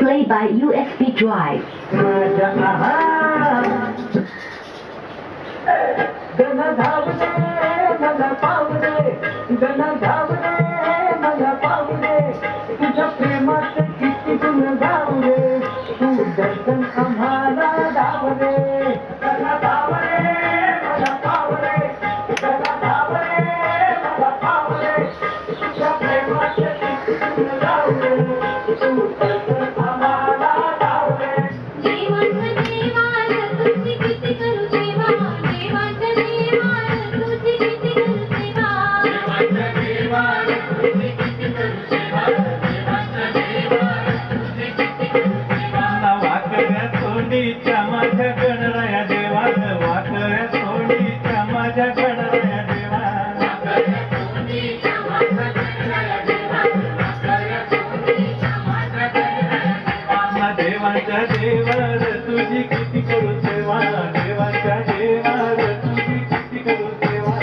Play by USB drive. तुझ्या प्रेमात किती गुण गाऊ रे तू दर्शन आम्हाला दाव रे मला दाव रे मला पाव रे मला दाव रे मला पाव रे तुझ्या प्रेमात किती गुण गाऊ रे तू दर्शन आम्हाला दाव रे देवांचं देवाल तुझी किती करू सेवा देवांचं देवाल तुझी किती करू सेवा देवांचं देवाल तुझी किती करू सेवा वाकड्या तोंडीच्या माझ्या गणराया देवा वाकड्या तोंडीच्या माझ्या गणराया देवा देवांच्या देवार तुझी किती करू सेवा देवांच्या देवार तुझी किती करू सेवा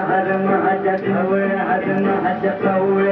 हर महाच्या खवळ हर महाच्या कवळ